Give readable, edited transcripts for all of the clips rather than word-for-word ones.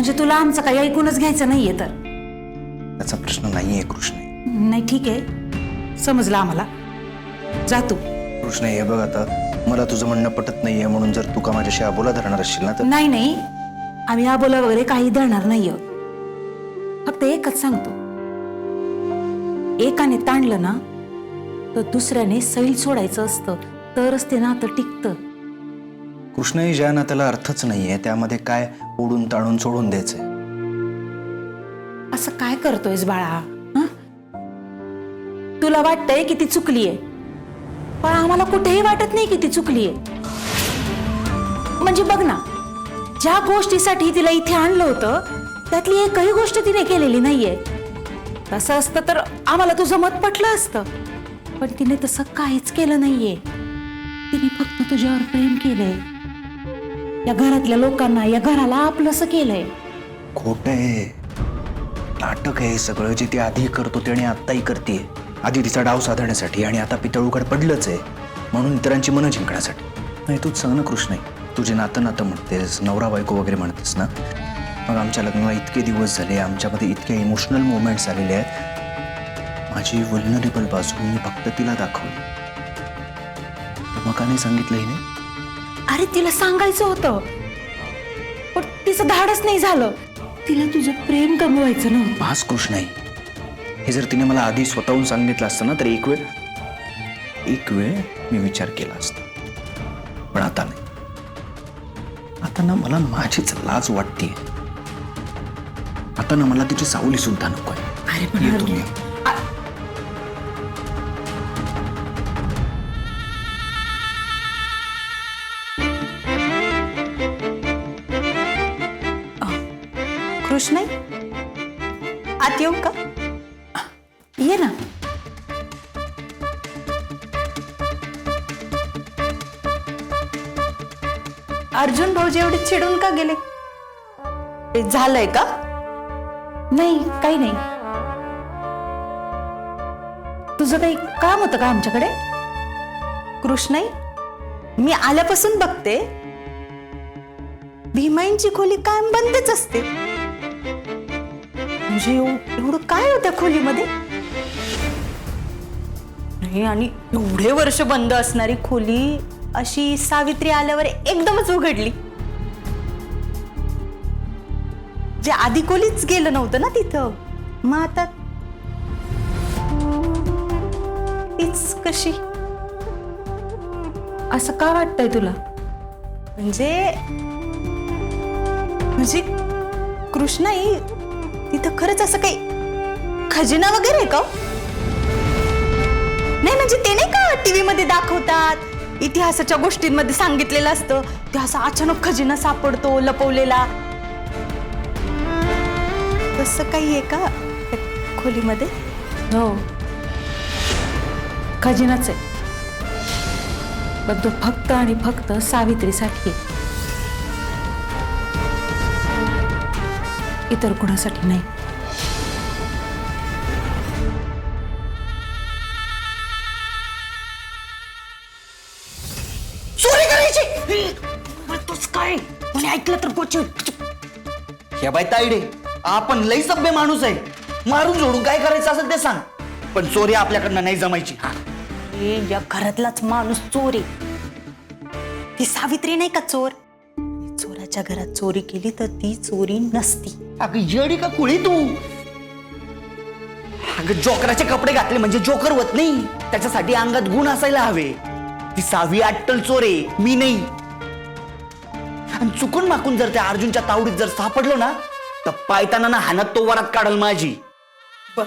म्हणजे तुला आमचं काही ऐकूनच घ्यायचं नाहीये तर? त्याचा प्रश्न नाहीये कृष्ण. नाही ठीक आहे, समजलं आम्हाला. जा तू. कृष्ण हे बघ, आता मला तुझं म्हणणं पटत नाहीये म्हणून जर तू का माझ्याशी अबोला धरणार असशील ना तर. नाही नाही, आम्ही आबोला वगैरे काही धरणार नाही आहोत. फक्त एकच सांगतो, एकाने ताणलं ना तर दुसऱ्याने सैल सोडायचं असतं, तरच ते नातं टिकतं. कृष्ण हे ज्या नात्याला अर्थच नाहीये त्यामध्ये काय ओढून ताणून सोडून द्यायचंय? असं काय करतोयस बाळा? हं? तुला वाटतंय की ती चुकलीये, पण आम्हाला कुठेही वाटत नाही की ती चुकलीये. म्हणजे बघ ना, ज्या गोष्टीसाठी तिला इथे आणलं होतं त्यातली एकही गोष्ट तिने केलेली नाहीये. तसं असतं तर आम्हाला तुझं मत पटलं असतं, पण तिने तसं काहीच केलं नाहीये. तिने फक्त तुझ्यावर प्रेम केलंय, या घरातल्या लोकांना, या घराला आपलंसं केलंय. खोट आहे, नाटक आहे सगळं. जे ती आधी करतो ते आणि आत्ताही करते. आधी तिचा डाव साधण्यासाठी आणि आता पितळूकड पडलंच आहे म्हणून इतरांची मनं जिंकण्यासाठी. नाही तूच सांग ना कृष्ण, तुझे नातं नातं म्हणतेस, नवरा बायको वगैरे म्हणतेस ना, मग आमच्या लग्नाला इतके दिवस झाले, आमच्यामध्ये इतके इमोशनल मोमेंट्स आलेले आहेत. माझी व्हल्नरेबल बाजू मी फक्त तिला दाखवली. मग का नाही सांगितलं हिने? अरे तिला सांगायचं होतं, पण तिचं धाडच नाही झालं. तिला तुझं प्रेम गमवायचं नव्हतं. भास कृष्ण आहे हे. जर तिने मला आधी स्वतःहून सांगितलं असतं ना तर एक वेळ मी विचार केला असता, पण आता नाही. आता ना मला माझीच लाज वाटते. आता ना मला तिची सावली सुद्धा नको आहे. अरे पण येतो मी. कृष्ण आत येऊ का? ये ना. अर्जुन भाऊजी एवढे चिडून का गेले? ते झालंय का? नाही काही नाही. तुझं काही काम होतं का आमच्याकडे? कृष्ण मी आल्यापासून बघते भीमाईंची खोली कायम बंदच असते. म्हणजे एवढं काय होतं खोलीमध्ये? नाही, आणि एवढे वर्ष बंद असणारी खोली अशी सावित्री आल्यावर एकदमच उघडली. जे आधी खोलीच गेलं नव्हतं ना तिथं, मग आता तीच कशी? असं का वाटतंय तुला? म्हणजे कृष्णाई तिथं खरंच असं काही खजिना वगैरे आहे का? नाही म्हणजे ते नाही का टीव्ही मध्ये दाखवतात, इतिहासाच्या गोष्टींमध्ये सांगितलेलं असतं, ते असा अचानक खजिना सापडतो लपवलेला, तसं काही आहे का त्या खोलीमध्ये? हो, खजिनाच आहे, पण तो फक्त आणि फक्त सावित्रीसाठी, इतर कुणासाठी नाही. चोरी करायची तोच काय? म्हणे ऐकलं तर पोच. या बाई ताईडे, आपण लई सभ्य माणूस आहे. मारून जोडून काय करायचं असेल ते सांग, पण चोरी आपल्याकडनं नाही जमायची. या घरातलाच माणूस चोरी, ती सावित्री नाही का चोर? चोराच्या घरात चोरी केली तर ती चोरी नसती. अगं येडी का कुळी तू? अगं जोकराचे कपडे घातले म्हणजे जोकर होत नाही, त्याच्यासाठी अंगात गुण असायला हवे. ती 6वी अट्टल चोरे, मी नाही. आणि चुकून माकून जर त्या अर्जुनच्या तावडीत जर सापडलो ना तर पायताना ना हानात तो वरात काढल माझी. बर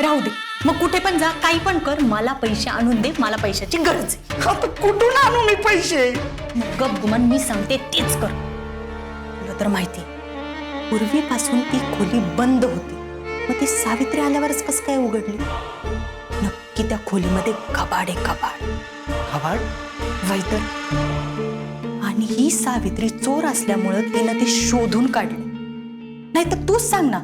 राहू दे, मग कुठे पण जा, काही पण कर, मला पैसे आणून दे, मला पैशाची गरज आहे. आता कुठून आणू मी पैसे? गप गुमान मी सांगते तेच कर. तुला तर माहिती पूर्वीपासून ती खोली बंद होती, मग ती सावित्री आल्यावरच कसं काय उघडली? नक्की त्या खोलीमध्ये कबाड आहे, कबाड. खबाड? वय तर. आणि ही सावित्री चोर असल्यामुळं तिनं ते शोधून काढले. नाही तर तूच सांग ना,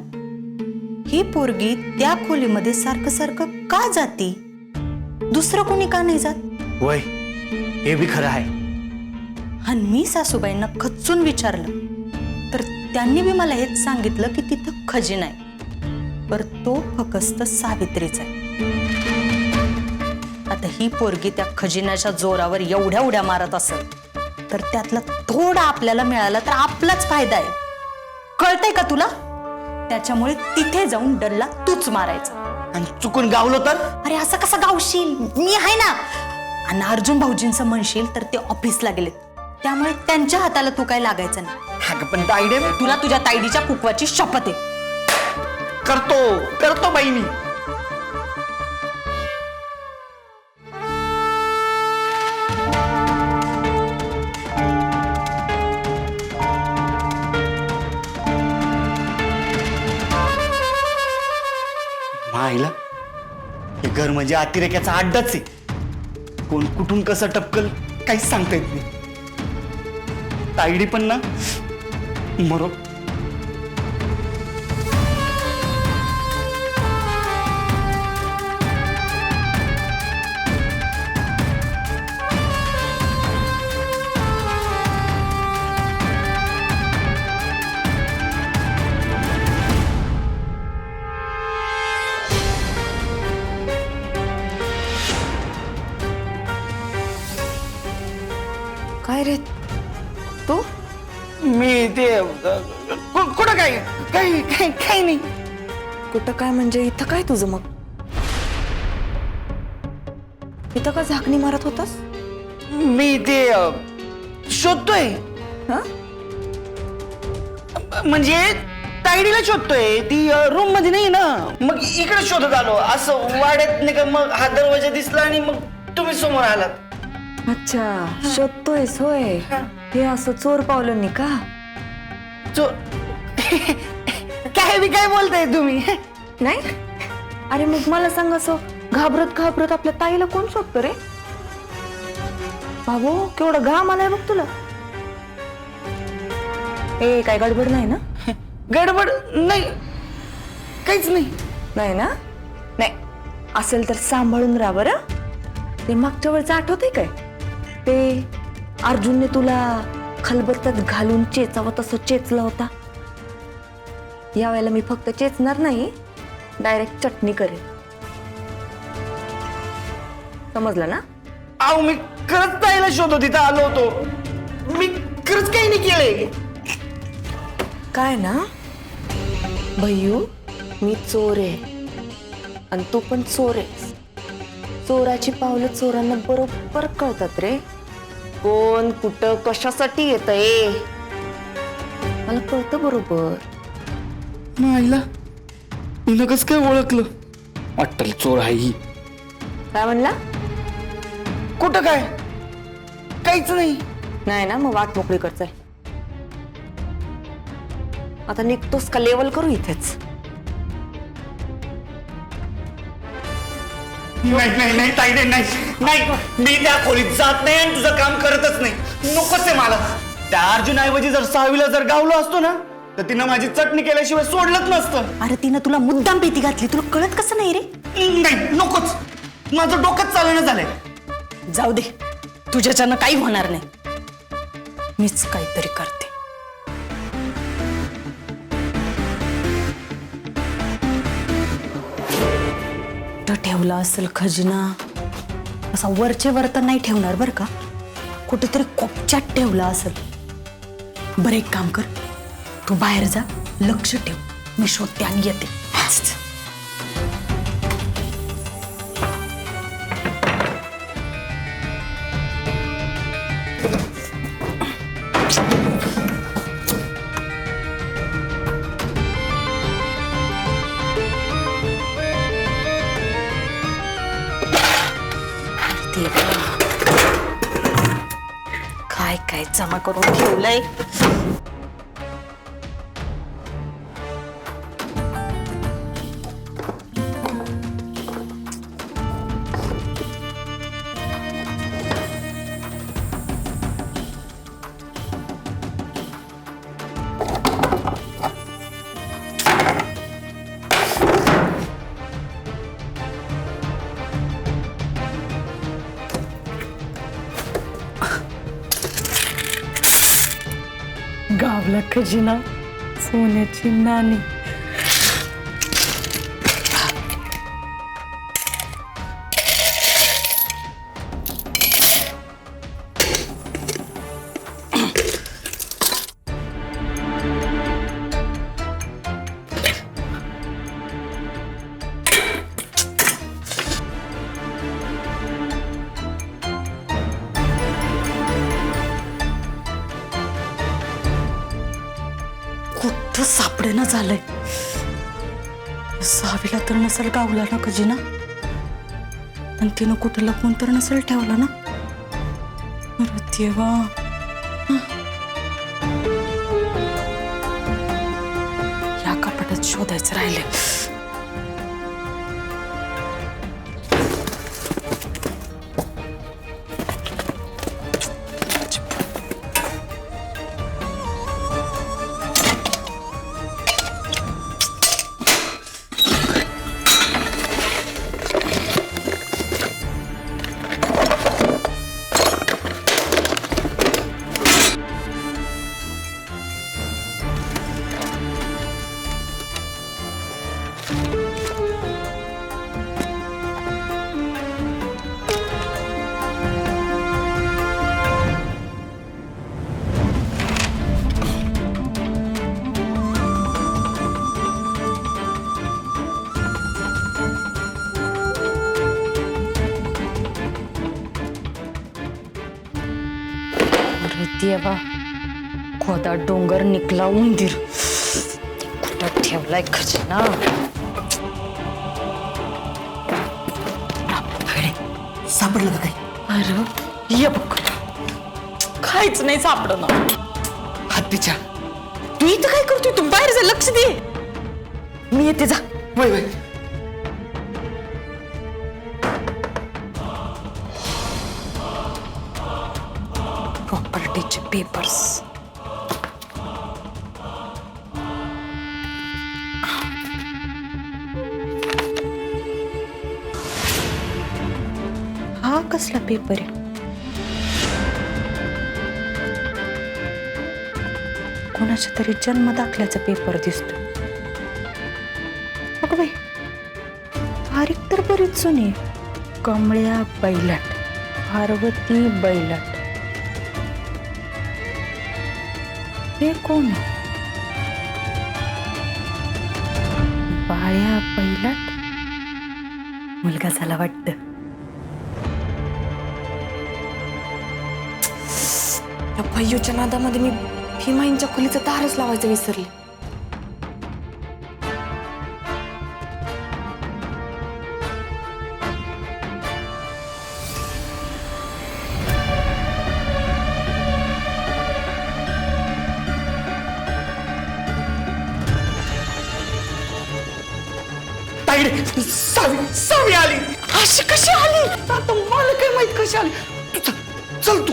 ही पोरगी त्या खोलीमध्ये सारखं सारखं का जाती? दुसरं कोणी का नाही जात? वय हे बी खरं आहे. आणि मी सासूबाईंना खचून विचारलं तर त्यांनी बी मला हेच सांगितलं की तिथं खजिना आहे, पर तो फक्त सावित्रीचा आहे. आता ही पोरगी त्या खजिन्याच्या जोरावर एवढ्या उड्या मारत असेल तर त्यातला थोडा आपल्याला मिळाला तर आपलाच फायदा आहे. कळतंय का तुला? त्याच्यामुळे तिथे जाऊन डल्ला तूच मारायचा. आणि चुकून गावलो तर? अरे असं कसं गावशील, मी आहे ना. आणि अर्जुन भाऊजींचं म्हणशील तर ते ऑफिसला गेलेत, त्यामुळे त्यांच्या हाताला तू काय लागायचं नाही. अगं पण ताईडे, तुला तुझ्या ताईडीच्या कुकवाची शपथ आहे. करतो बाई मी. मायला हे घर म्हणजे अतिरेक्याचा अड्डाच आहे. कोण कुठून कसं टपकल काहीच सांगता येत नाही. ताईडी पण ना मरो. काय रे तू? मी ते कुठं काही नाही. कुठं काय म्हणजे इथं काय तुझं मग? इथं का झाकणी मारत होतास? मी ते शोधतोय. हा? म्हणजे ताईडीला शोधतोय. ती रूम मध्ये नाही ना, मग इकडे शोधत आलो. असं वाड्यात नाही का, मग हा दरवाजा दिसला आणि मग तुम्ही समोर आलात. अच्छा, शोधतोयस होय. हे असं चोर पावलं का? काय बोलताय तुम्ही? नाही. अरे मग मला सांग, असं घाबरत घाबरत आपल्या ताईला कोण शोधतो रे? बाबू केवढा घाम आलाय बघ तुला. ए काय गडबड नाही ना? गडबड नाही, काहीच नाही. नाही ना? नाही असेल तर सांभाळून राहा बरं. ते मागच्या वेळचं आठवतंय काय? ते अर्जुनने तुला खलबत्त्यात घालून चेचावं तसं चेचला होता. या वेळेला मी फक्त चेचणार नाही, डायरेक्ट चटणी करेन. समजलं ना? अहो मी खरंच ताईला शोधतो, तिथं आलो होतो. मी खरंच काही नाही केलंय. काय ना भैयू, मी चोर आहे आणि तू पण चोर आहेस. चोराची पावलं चोरांना बरोबर कळतात रे. कोण कुठं कशासाठी येतंय मला कळतं बरोबर. आईला हिनं कसं काय ओळखलं? अट्टल चोर आहे ही. काय म्हणला? कुठं काय? काहीच नाही. नाही ना, मग वाट मोकळी कर. चल आता निघतोस का? लेवल करू इथेच. नाही ताईडे, नाही. मी त्या खोलीत जात नाही आणि तुझं काम करतच नाही. नकोच आहे मला. त्या अर्जुन ऐवजी जर सावीला जर गावलो असतो ना, तर तिनं माझी चटणी केल्याशिवाय सोडलंच नसतं. अरे तिनं तुला मुद्दाम पेटी घातली, तुला कळत कसं नाही रे? नाही, नकोच. माझं डोकंच चालणं झालंय. जाऊ दे, तुझ्याच्यानं काही होणार नाही. मीच काहीतरी करते. कुठं ठेवला असेल खजिना? असा वरचे वर तर नाही ठेवणार बरं का, कुठेतरी कोपच्यात ठेवला असेल. बरं एक काम कर, तू बाहेर जा, लक्ष ठेव, मी शोधते आणि येते. काय काय जमा करून ठेवलंय. गावला खजिना. सोन्याची नाणी. कुठं सापडेना झालंय. सावीला तर नसेल गावला ना कधी ना, आणि तिनं कुठं लपवून तर नसेल ठेवला ना. अरे देवा. या कपाटात शोधायचं राहिले. अरे देवा, खोदा डोंगर निकला उंदीर. कुठं ठेवलाय खजिना? सापडलं का काही? अरे ये बघ, काहीच नाही सापडणं. हत्तीच्या. तू इथं काय करतोय? तू बाहेर जा, लक्ष दे. मी येते, जा. वय वय. प्रॉपर्टीचे पेपर्स. हा कसला पेपर आहे? कोणाच्या तरी जन्म दाखल्याचा पेपर दिसतो. अगं बाई, तारीख तर बरीच जुनी आहे. कमळ्या बैलाट, पार्वती बैलाट. हे कोण आहे? बाळ्या बैलाट. मुलगा झाला वाटतं. या भय्यूच्या नादामध्ये मी भीमाईंच्या खोलीचं दारच लावायचं विसरले. ताईडे, सावी सावी आली. अशी कशी आली? आता मला काय माहित कशी आली. तू चल, चल तू.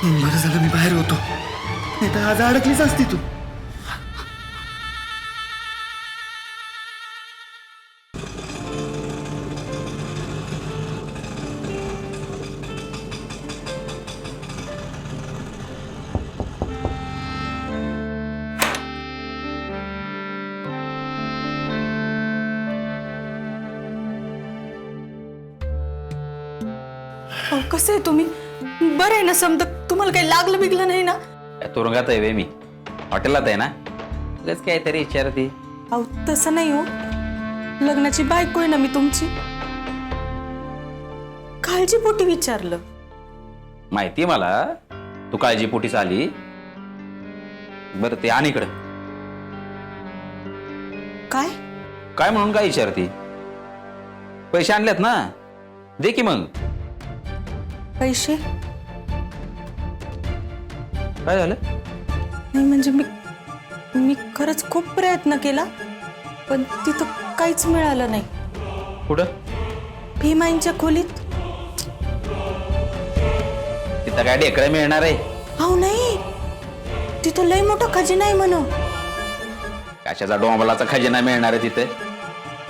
बरं झालं मी बाहेर होतो, नाही तर आज अडकलीच असती तू. कसं आहे तुम्ही? बरं आहे ना समजा? तुम्हाला काही लागलं बिगलं नाही ना? काय तुरुंगात आहे वे मी, हॉटेलात आहे ना. उगाच काहीतरी विचारते. अहो तसं नाही हो, लग्नाची बायको आहे ना मी तुमची. काळजीपोटी विचारलं. माहिती मला तू काळजीपोटीच आली. बरं ते आणि इकडं काय? काय म्हणून काय विचारते? पैसे आणलेत ना, दे की मग. पैसे? काय झालं? नाही म्हणजे मी खरंच खूप प्रयत्न केला, पण तिथं काहीच मिळालं नाही. कुठं? भीमाईंच्या खोलीत. तिथं काय ढेकळं मिळणार आहे? अहो नाही, तिथं लय मोठा खजिना आहे म्हण. कशाचा डोंबलाचा खजिना मिळणार आहे तिथे?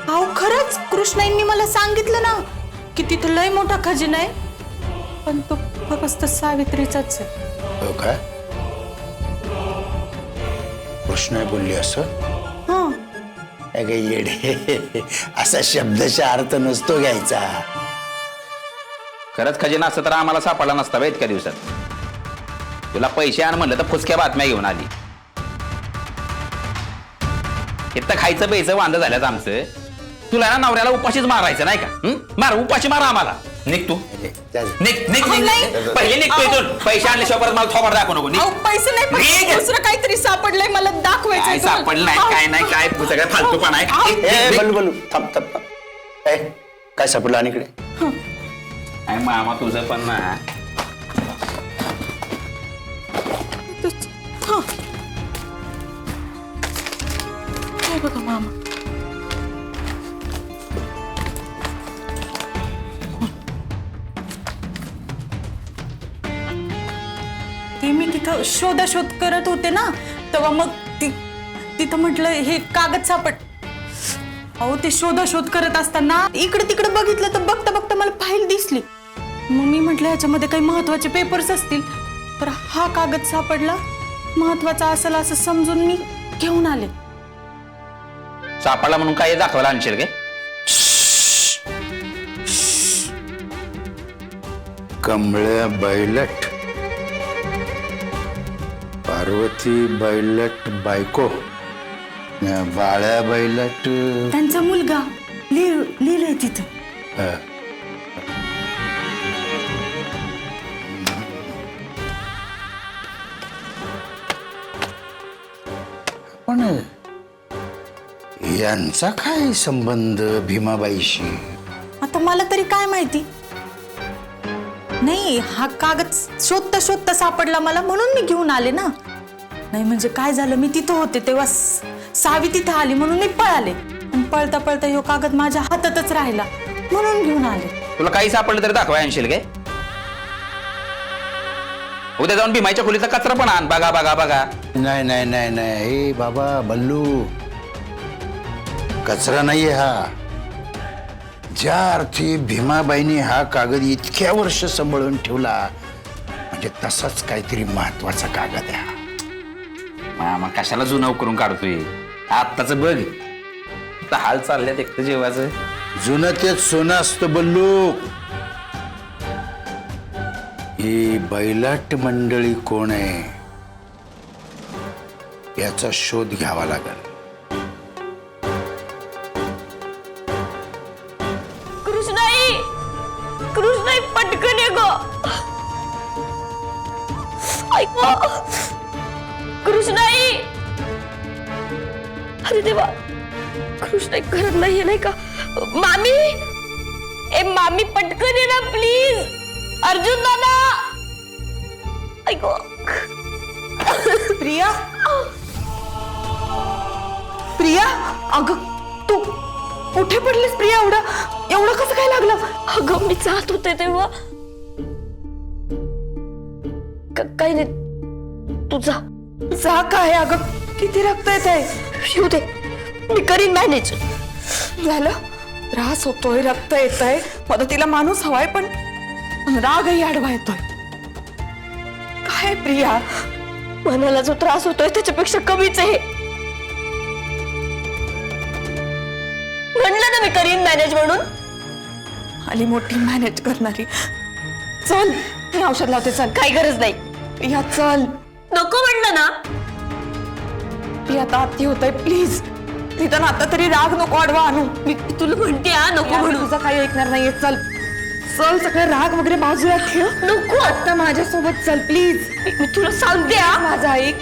अहो खरंच कृष्णाईंनी मला सांगितलं ना की तिथं लय मोठा खजिना आहे, पण तो फक्त सावित्रीचाच आहे. हो का? कृष्ण बोलली असं? हं. अगं येडे, असा शब्दशा अर्थ नसतो घ्यायचा. खरंच खजिना असतं तर आम्हाला सापडला नसता बा इतक्या दिवसात. तुला पैसे आण म्हणलं तर फुसक्या बातम्या घेऊन आली. इथं खायचं प्यायचं वांद झाल्यात आमचं. तुला ना नवऱ्याला उपाशीच मारायचं नाही का? मार, उपाशी मारा आम्हाला. निघ तू, निघ निघ निघ. पहिले निघतोय तू. पैसे आणल्याशिवाय परत मला थोबाड दाखवू नको. अहो पैसे नाही, पण दुसरं काहीतरी सापडलंय मला दाखवायचं. काय सापडलं नाही, काय नाही, काय सगळं फालतूपणा आहे. बोलू थांब थांब. काय सापडलं आणि इकडे? काय मामा तुझं पण ना. हं. काय बघा मामा, ते मी तिथं शोधाशोध करत होते ना, तेव्हा मग तिथं म्हटलं हे कागद सापड. अहो ते शोधाशोध करत असताना इकडे तिकडे बघितलं तर बघता बघता मला फाईल दिसली. मग मी म्हटलं ह्याच्यामध्ये काही महत्वाचे पेपर्स असतील, तर हा कागद सापडला. महत्वाचा असेल असं समजून मी घेऊन आले. सापडला म्हणून काय दाखवायला आणशील काय? कमळ्या बैलट, पार्वती बैलट बायको, बाळ्या बैलट. त्यांचा मुलगा लिहिलंय तिथं. पण यांचा काय संबंध भीमाबाईशी? आता मला तरी काय माहिती. नाही, हा कागद शोधता शोधता सापडला मला, म्हणून मी घेऊन आले ना. नाही म्हणजे काय झालं, मी तिथं होते तेव्हा सावी तिथं आली म्हणून मी पळाले, आणि पळता पळता ह्यो कागद माझ्या हातातच राहिला म्हणून घेऊन आले. तुला काही सापडलं तरी दाखवाय आणशील काय? उद्या जाऊन भीमाईच्या खोलीचा कचरा पण आण. बघा बघा बघा. नाही नाही नाही नाही, ए बाबा बल्लू, कचरा नाहीये हा. ज्या अर्थी भीमाबाईंनी हा कागद इतक्या वर्ष सांभाळून ठेवला, म्हणजे तसाच काहीतरी महत्वाचा कागद आहे. मामा कशाला जुनाव करून काढतोय? आत्ताच बघ, आता हाल चालल्यात एकटं जेवायचं. जुनं तेच सोनं असतं बल्लू. ही बैलाट मंडळी कोण आहे याचा शोध घ्यावा लागेल. कृष्णाई पटकन ये गो. ऐक कृष्णाई. अरे देवा, कृष्णाई घरात नाहीये नाही का? मामी, ए मामी पटकन ये ना प्लीज. अर्जुन दादा, ऐको. प्रिया, प्रिया, अगं तू कुठे पडलीस प्रिया? एवढं कसं काय लागलं? अगं मी जात होते तेव्हा. काही नाही, तुझा जा. काय अगं, किती रक्त येत आहे? येऊ दे, मी करीन मॅनेज. झालं, त्रास होतोय, रक्त येत आहे, मदतीला माणूस हवाय, पण रागही आडवा येतोय. काय प्रिया, मनाला जो त्रास होतोय त्याच्यापेक्षा कमीच आहे. म्हणलं ना मी करीन मॅनेज म्हणून. आली मोठी मॅनेज करणारी. चल मी औषध लावते, चल काही गरज नाही. या चल. नको म्हणलं ना. मी आता अति होतंय, प्लीज. निदान आता तरी राग नको आडवा आणू. मी तुला म्हणते नको म्हणू. तुझं काही ऐकणार नाहीये. चल चल, सगळं राग वगैरे बाजूला ठेव. नको आता माझ्यासोबत चल प्लीज. मी तुला सांगते माझा ऐक.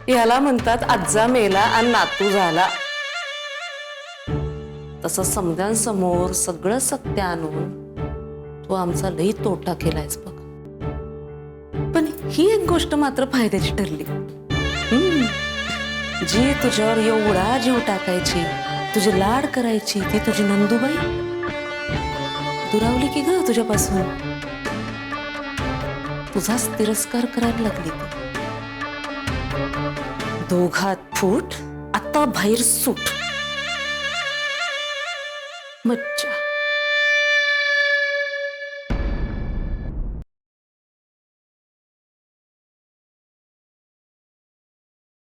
याला म्हणतात आज्जा मेला आणि नातू झाला. तसं समद्यांसमोर सगळं सत्य आणून तू आमचा लई तोटा केलायस बघ. पण ही एक गोष्ट मात्र फायद्याची ठरली. जी तुझ्यावर एवढा जीव टाकायची, तुझे लाड करायची, ती तुझी नंदूबाई दुरावली की ग तुझ्यापासून. तुझाच तिरस्कार करायला लागली ती. दोघात फूट, आता बाहेर सूट. मज्जा.